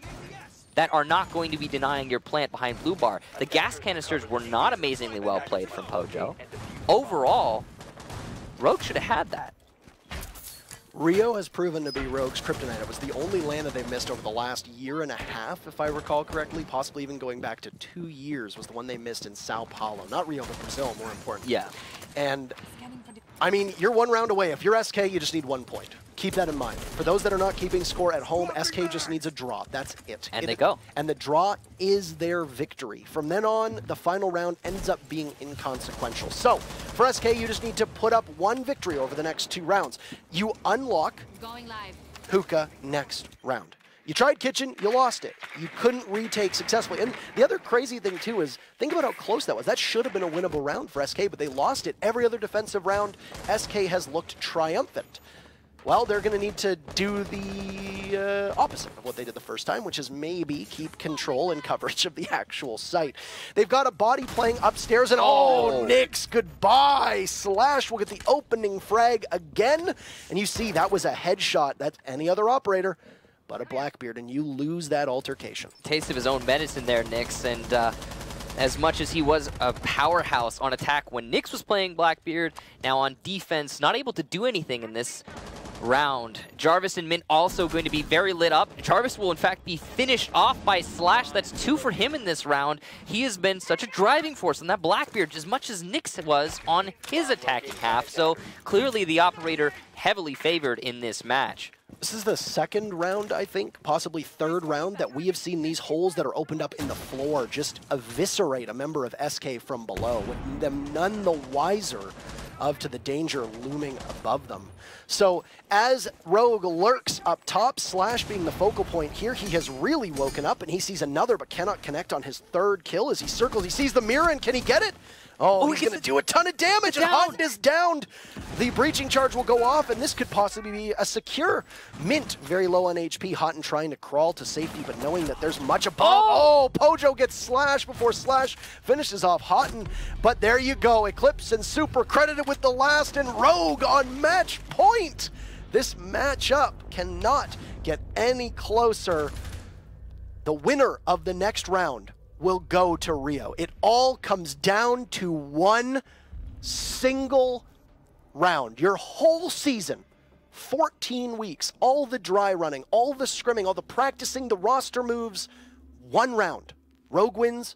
that are not going to be denying your plant behind Blue Bar. The gas canisters were not amazingly well played from Pojo. Overall, Rogue should have had that. Rio has proven to be Rogue's kryptonite. It was the only land that they missed over the last year and a half, if I recall correctly, possibly even going back to 2 years was the one they missed in Sao Paulo. Not Rio, but Brazil, more important. Yeah. And, I mean, you're 1 round away. If you're SK, you just need 1 point. Keep that in mind. For those that are not keeping score at home, SK just needs a draw. That's it. And they go. And the draw is their victory. From then on, the final round ends up being inconsequential. So, for SK, you just need to put up 1 victory over the next 2 rounds. You unlock Hookah next round. You tried Kitchen, you lost it. You couldn't retake successfully. And the other crazy thing, too, is think about how close that was. That should have been a winnable round for SK, but they lost it. Every other defensive round, SK has looked triumphant. Well, they're going to need to do the opposite of what they did the first time, which is maybe keep control and coverage of the actual site. They've got a body playing upstairs, and oh, Nyx, goodbye. Slash will get the opening frag again. And you see, that was a headshot. That's any other operator but a Blackbeard, and you lose that altercation. Taste of his own medicine there, Nyx, and as much as he was a powerhouse on attack when Nyx was playing Blackbeard, now on defense, not able to do anything in this round. Jarvis and Mint also going to be very lit up. Jarvis will in fact be finished off by Slash. That's 2 for him in this round. He has been such a driving force on that Blackbeard, as much as Nyx was on his attacking half. So clearly the operator heavily favored in this match. This is the 2nd round, I think, possibly 3rd round, that we have seen these holes that are opened up in the floor just eviscerate a member of SK from below, with them none the wiser to the danger looming above them. So as Rogue lurks up top, Slash being the focal point here, he has really woken up, and he sees another but cannot connect on his 3rd kill as he circles. He sees the mirror, and can he get it? Oh, he's going to do a ton of damage, and Houghton is downed. The breaching charge will go off, and this could possibly be a secure. Mint very low on HP. Houghton trying to crawl to safety, but knowing that there's much above. Oh, Pojo gets Slash before Slash finishes off Houghton. But there you go. Eclipse and Super credited with the last, and Rogue on match point. This matchup cannot get any closer. The winner of the next round will go to Rio. It all comes down to 1 single round. Your whole season, 14 weeks, all the dry running, all the scrimming, all the practicing, the roster moves, 1 round. Rogue wins,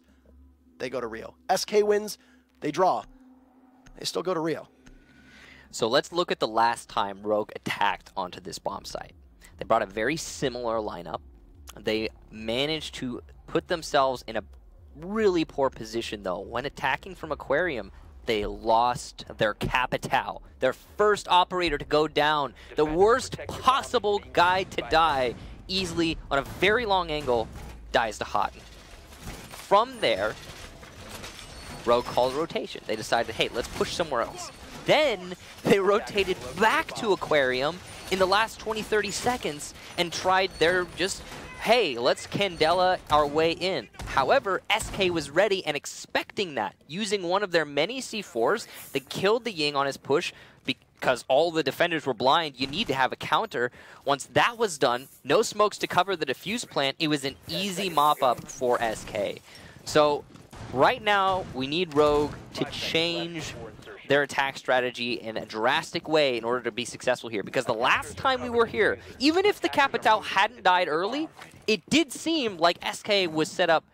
they go to Rio. SK wins, they draw. They still go to Rio. So let's look at the last time Rogue attacked onto this bomb site. They brought a very similar lineup. They managed to put themselves in a really poor position, though. When attacking from Aquarium, they lost their Capitao, their first operator to go down, the worst possible guy to die, easily on a very long angle, dies to Houghton. From there, Rogue called rotation. They decided, hey, let's push somewhere else. Then they rotated back to Aquarium in the last 20-30 seconds and tried their just, hey, let's Candela our way in. However, SK was ready and expecting that. Using one of their many C4s, they killed the Ying on his push because all the defenders were blind. You need to have a counter. Once that was done, no smokes to cover the defuse plant. It was an easy mop-up for SK. So right now, we need Rogue to change their attack strategy in a drastic way in order to be successful here. Because the last time we were here, even if the Capitao hadn't died early, it did seem like SK was set up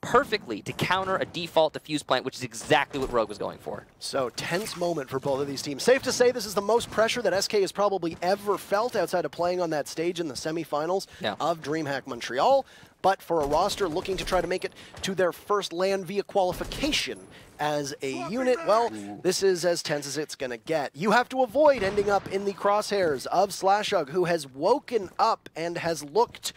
perfectly to counter a default defuse plant, which is exactly what Rogue was going for. So, tense moment for both of these teams. Safe to say this is the most pressure that SK has probably ever felt outside of playing on that stage in the semifinals of DreamHack Montreal. But for a roster looking to try to make it to their first LAN via qualification as a unit, well, this is as tense as it's going to get. You have to avoid ending up in the crosshairs of Slashug, who has woken up and has looked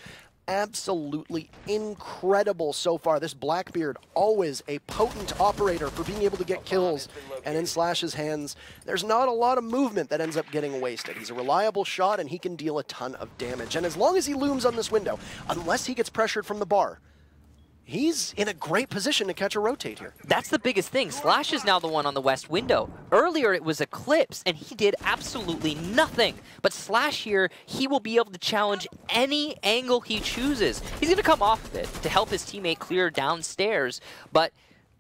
absolutely incredible so far. This Blackbeard, always a potent operator for being able to get kills, and in Slash's hands, there's not a lot of movement that ends up getting wasted. He's a reliable shot, and he can deal a ton of damage. And as long as he looms on this window, unless he gets pressured from the bar, he's in a great position to catch a rotate here. That's the biggest thing. Slash is now the one on the west window. Earlier it was Eclipse, and he did absolutely nothing. But Slash here, he will be able to challenge any angle he chooses. He's going to come off of it to help his teammate clear downstairs, but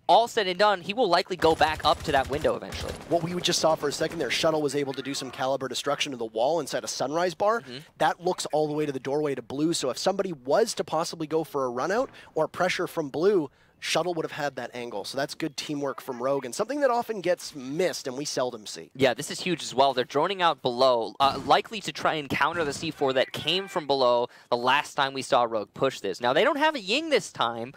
all said and done, he will likely go back up to that window eventually. What we just saw for a second there, Shuttle was able to do some caliber destruction to the wall inside a Sunrise bar. That looks all the way to the doorway to Blue, so if somebody was to possibly go for a run out or pressure from Blue, Shuttle would have had that angle. So that's good teamwork from Rogue, and something that often gets missed and we seldom see. Yeah, this is huge as well. They're droning out below, likely to try and counter the C4 that came from below the last time we saw Rogue push this. Now, they don't have a Ying this time,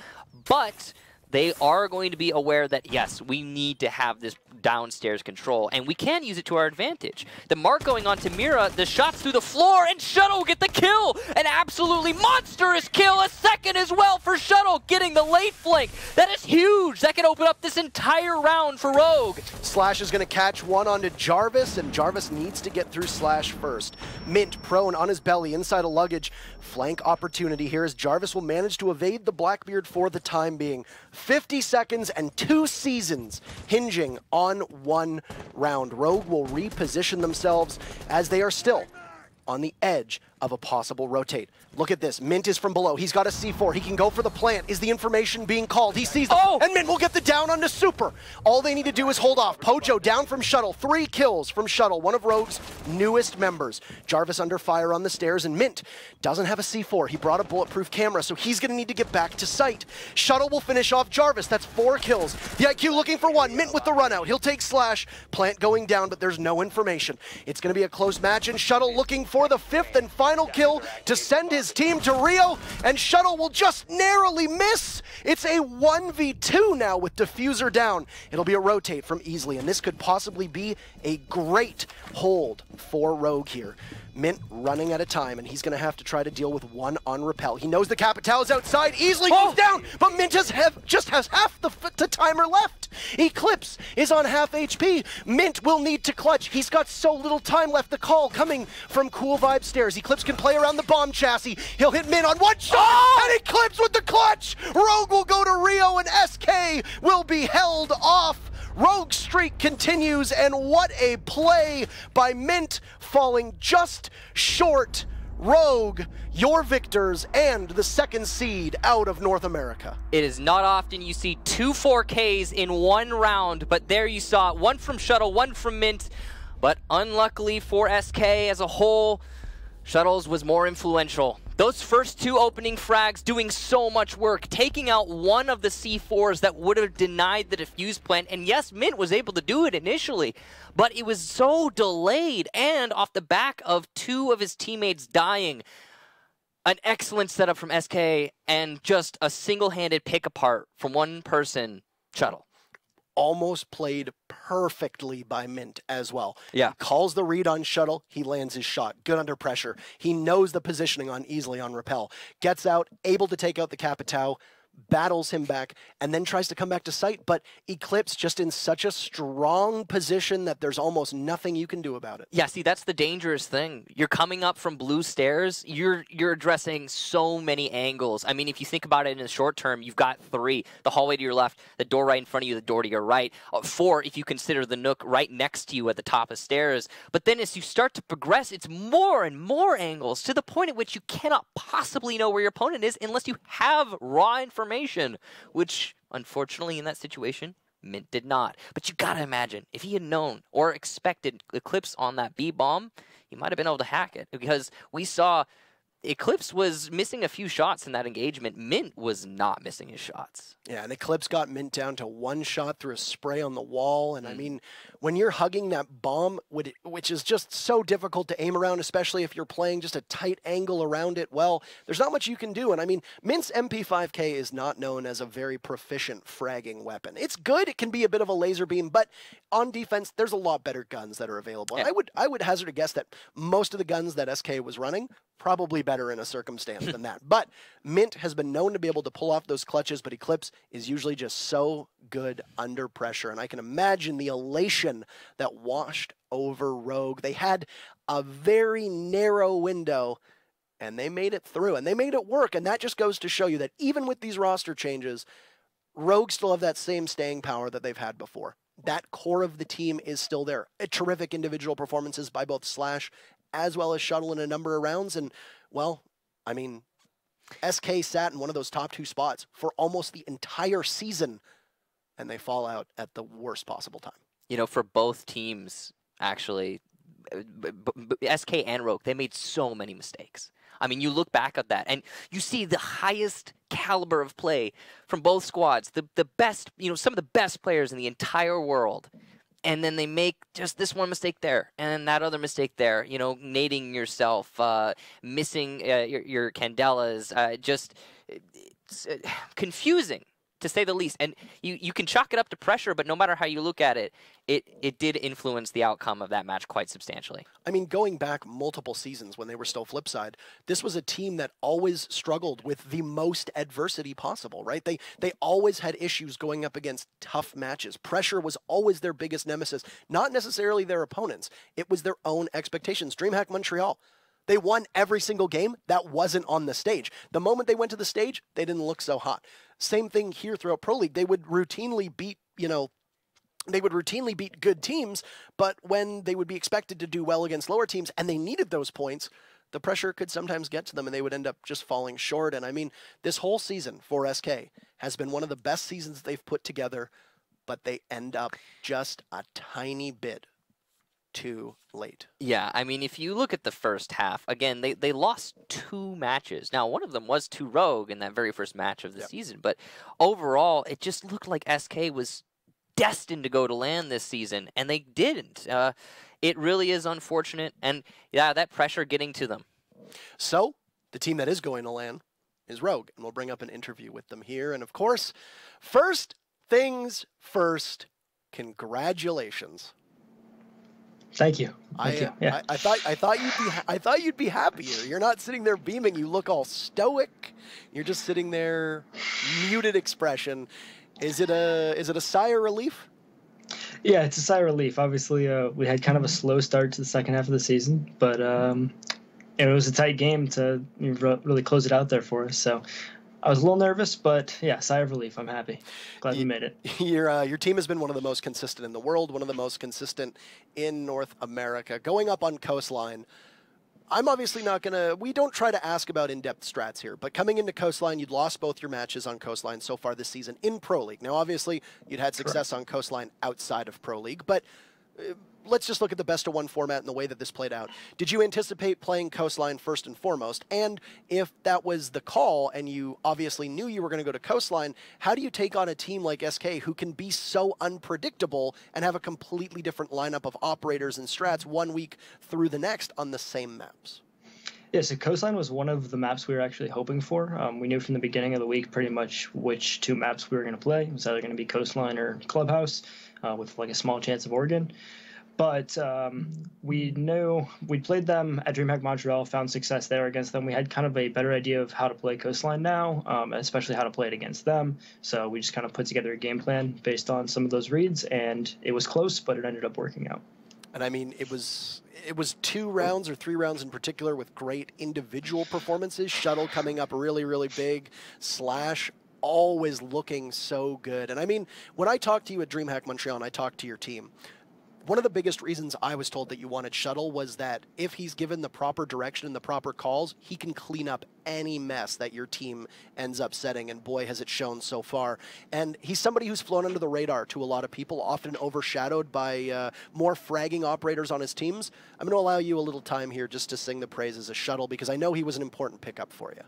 but they are going to be aware that, yes, we need to have this downstairs control, and we can use it to our advantage. The mark going on to Mira, the shots through the floor, and Shuttle will get the kill! An absolutely monstrous kill, a second as well for Shuttle, getting the late flank. That is huge! That can open up this entire round for Rogue. Slash is going to catch one onto Jarvis, and Jarvis needs to get through Slash first. Mint prone on his belly, inside a luggage. Flank opportunity here as Jarvis will manage to evade the Blackbeard for the time being. 50 seconds and 2 seasons hinging on one round. Rogue will reposition themselves as they are still on the edge of a possible rotate. Look at this. Mint is from below. He's got a C4. He can go for the plant. Is the information being called? He sees them. Oh! And Mint will get the down onto Super. All they need to do is hold off. Pojo down from Shuttle. 3 kills from Shuttle, one of Rogue's newest members. Jarvis under fire on the stairs, and Mint doesn't have a C4. He brought a bulletproof camera, so he's going to need to get back to site. Shuttle will finish off Jarvis. That's 4 kills. The IQ looking for 1. Mint with the run out. He'll take Slash. Plant going down, but there's no information. It's going to be a close match, and Shuttle looking for the 5th and final kill to send his team to Rio, and Shuttle will just narrowly miss. It's a 1v2 now with Diffuser down. It'll be a rotate from Easily, and this could possibly be a great hold for Rogue here. Mint running out of time, and he's going to have to try to deal with 1 on Repel. He knows the Capital is outside. Easily goes down, but Mint just has half the timer left. Eclipse is on half HP. Mint will need to clutch. He's got so little time left. The call coming from Cool Vibe stairs. Eclipse can play around the bomb chassis. He'll hit Mint on 1 shot, and Eclipse with the clutch. Rogue will go to Rio, and SK will be held off. Rogue streak continues, and what a play by Mint, falling just short. Rogue, your victors and the 2nd seed out of North America. It is not often you see 2 4Ks in one round, but there you saw it. 1 from Shuttle, 1 from Mint, but unluckily for SK as a whole, Shuttle's was more influential. Those first 2 opening frags doing so much work, taking out 1 of the C4s that would have denied the defuse plant. And yes, Mint was able to do it initially, but it was so delayed and off the back of 2 of his teammates dying. An excellent setup from SK and just a single-handed pick apart from one person, Shuttle. Almost played perfectly by Mint as well. Yeah. He calls the read on Shuttle. He lands his shot. Good under pressure. He knows the positioning on Easily on Repel. Gets out, able to take out the Capitao, battles him back, and then tries to come back to site, but Eclipse just in such a strong position that there's almost nothing you can do about it. Yeah, see, that's the dangerous thing. You're coming up from blue stairs, you're addressing so many angles. I mean, if you think about it in the short term, you've got 3. The hallway to your left, the door right in front of you, the door to your right. 4, if you consider the nook right next to you at the top of stairs. But then as you start to progress, it's more and more angles to the point at which you cannot possibly know where your opponent is unless you have raw information, which unfortunately in that situation Mint did not. But you gotta imagine if he had known or expected Eclipse on that B bomb, he might have been able to hack it, because we saw Eclipse was missing a few shots in that engagement. Mint was not missing his shots. Yeah, and Eclipse got Mint down to 1 shot through a spray on the wall. And I mean, when you're hugging that bomb, which is just so difficult to aim around, especially if you're playing just a tight angle around it, well, there's not much you can do. And I mean, Mint's MP5K is not known as a very proficient fragging weapon. It's good. It can be a bit of a laser beam, but on defense, there's a lot better guns that are available. Yeah. I would hazard a guess that most of the guns that SK was running probably better in a circumstance than that. But Mint has been known to be able to pull off those clutches, but Eclipse is usually just so good under pressure. And I can imagine the elation that washed over Rogue. They had a very narrow window, and they made it through, and they made it work. And that just goes to show you that even with these roster changes, Rogue still have that same staying power that they've had before. That core of the team is still there. Terrific individual performances by both Slash as well as Shuttle in a number of rounds. And, well, I mean, SK sat in one of those top 2 spots for almost the entire season, and they fall out at the worst possible time. You know, for both teams, actually, SK and Rogue, they made so many mistakes. I mean, you look back at that, and you see the highest caliber of play from both squads, the best, some of the best players in the entire world. And then they make just this one mistake there, and that other mistake there, nading yourself, missing your candelas, just confusing, to say the least. And you can chalk it up to pressure, but no matter how you look at it, it did influence the outcome of that match quite substantially. I mean, going back multiple seasons when they were still Flipside, this was a team that always struggled with the most adversity possible, right? They always had issues going up against tough matches. Pressure was always their biggest nemesis, not necessarily their opponents. It was their own expectations. DreamHack Montreal, they won every single game that wasn't on the stage. The moment they went to the stage, they didn't look so hot. Same thing here throughout Pro League. They would routinely beat, good teams, but when they would be expected to do well against lower teams and they needed those points, the pressure could sometimes get to them and they would end up just falling short. And I mean, this whole season for SK has been one of the best seasons they've put together, but they end up just a tiny bit too late. Yeah, I mean, if you look at the first half, again, they lost 2 matches. Now, one of them was to Rogue in that very first match of the season, but overall, it just looked like SK was destined to go to LAN this season, and they didn't. It really is unfortunate, and yeah, that pressure getting to them. So, the team that is going to LAN is Rogue, and we'll bring up an interview with them here. And of course, first things first, congratulations. Thank you. Thank you. Yeah. I thought you'd be happier. You're not sitting there beaming. You look all stoic. You're just sitting there, muted expression. Is it a sigh of relief? Yeah, it's a sigh of relief. Obviously, we had kind of a slow start to the second half of the season, but it was a tight game to really close it out there for us. So I was a little nervous, but yeah, sigh of relief. I'm happy. Glad we made it. Your team has been one of the most consistent in the world, one of the most consistent in North America. Going up on Coastline, I'm obviously not going to... We don't try to ask about in-depth strats here, but coming into Coastline, you'd lost both your matches on Coastline so far this season in Pro League. Now, obviously, you'd had success on Coastline outside of Pro League, but... let's just look at the best-of-1 format and the way that this played out. Did you anticipate playing Coastline first and foremost? And if that was the call and you obviously knew you were going to go to Coastline, how do you take on a team like SK who can be so unpredictable and have a completely different lineup of operators and strats one week through the next on the same maps? Yeah, so Coastline was one of the maps we were actually hoping for. We knew from the beginning of the week pretty much which 2 maps we were going to play. It was either going to be Coastline or Clubhouse, with like a small chance of Oregon. But we knew we played them at DreamHack Montreal, found success there against them. We had kind of a better idea of how to play Coastline now, especially how to play it against them. So we just kind of put together a game plan based on some of those reads, and it was close, but it ended up working out. And I mean, it was 2 rounds or 3 rounds in particular with great individual performances. Shuttle coming up really, really big. Slash always looking so good. And I mean, when I talked to you at DreamHack Montreal and I talked to your team, one of the biggest reasons I was told that you wanted Shuttle was that if he's given the proper direction and the proper calls, he can clean up any mess that your team ends up setting, and boy, has it shown so far. And he's somebody who's flown under the radar to a lot of people, often overshadowed by more fragging operators on his teams. I'm going to allow you a little time here just to sing the praises of Shuttle, because I know he was an important pickup for you.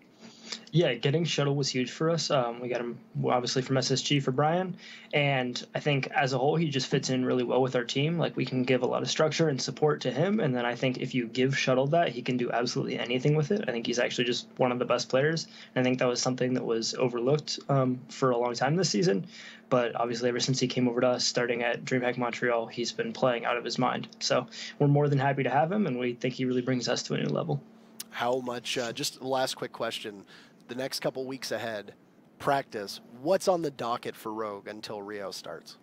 Yeah, getting Shuttle was huge for us. We got him obviously from SSG for Brian, and I think as a whole he just fits in really well with our team. Like, we can give a lot of structure and support to him, and then I think if you give Shuttle that, he can do absolutely anything with it. I think he's actually just one of the best players, and I think that was something that was overlooked for a long time this season. But obviously ever since he came over to us, starting at DreamHack Montreal, he's been playing out of his mind. So we're more than happy to have him, and we think he really brings us to a new level. How much, just the last quick question, the next couple weeks ahead, practice, what's on the docket for Rogue until Rio starts?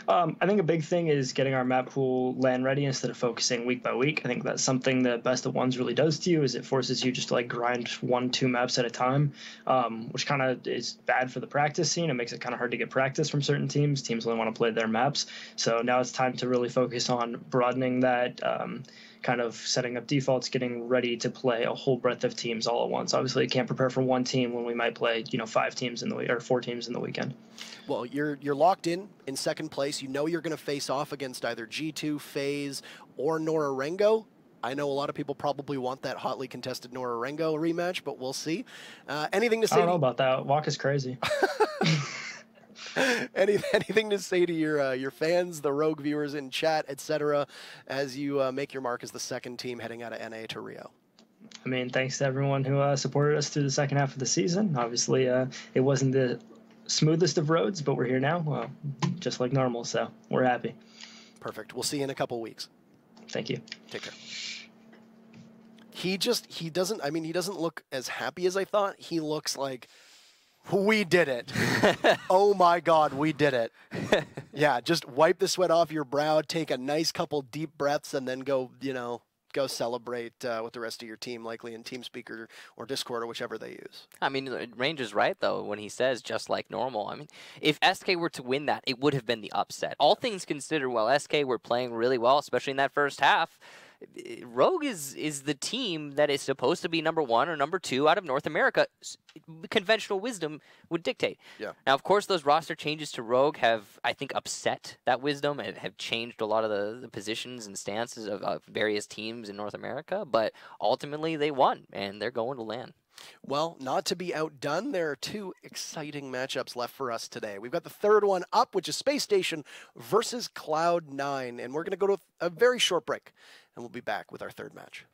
I think a big thing is getting our map pool LAN ready instead of focusing week by week. I think that's something the best of ones really does to you, is it forces you just to like grind 1-2 maps at a time, which kind of is bad for the practice scene. It makes it kind of hard to get practice from certain teams. Teams only want to play their maps. So now it's time to really focus on broadening that kind of setting up defaults, getting ready to play a whole breadth of teams all at once. Obviously, you can't prepare for one team when we might play, 5 teams in the week or 4 teams in the weekend. Well, you're locked in second place. You know you're going to face off against either G2, FaZe, or Norarengo. I know a lot of people probably want that hotly contested Norarengo rematch, but we'll see. Anything to say? I don't know about that. Walk is crazy. Anything to say to your fans, the Rogue viewers in chat, etc., as you make your mark as the second team heading out of NA to Rio? I mean, thanks to everyone who supported us through the second half of the season. Obviously, it wasn't the smoothest of roads, but we're here now, just like normal, so we're happy. Perfect. We'll see you in a couple weeks. Thank you. Take care. He doesn't look as happy as I thought. He looks like, we did it. Oh my God, we did it. Yeah, just wipe the sweat off your brow, take a nice couple deep breaths, and then go celebrate with the rest of your team, likely in TeamSpeak or Discord or whichever they use. I mean, Ranger's right, though, when he says just like normal. I mean, if SK were to win that, it would have been the upset. All things considered, while SK were playing really well, especially in that first half, Rogue is the team that is supposed to be number 1 or number 2 out of North America. Conventional wisdom would dictate. Yeah. Now, of course, those roster changes to Rogue have, I think, upset that wisdom and have changed a lot of the positions and stances of various teams in North America. But ultimately, they won, and they're going to LAN. Well, not to be outdone, there are 2 exciting matchups left for us today. We've got the third one up, which is Space Station versus Cloud9, and we're going to go to a very short break, and we'll be back with our third match.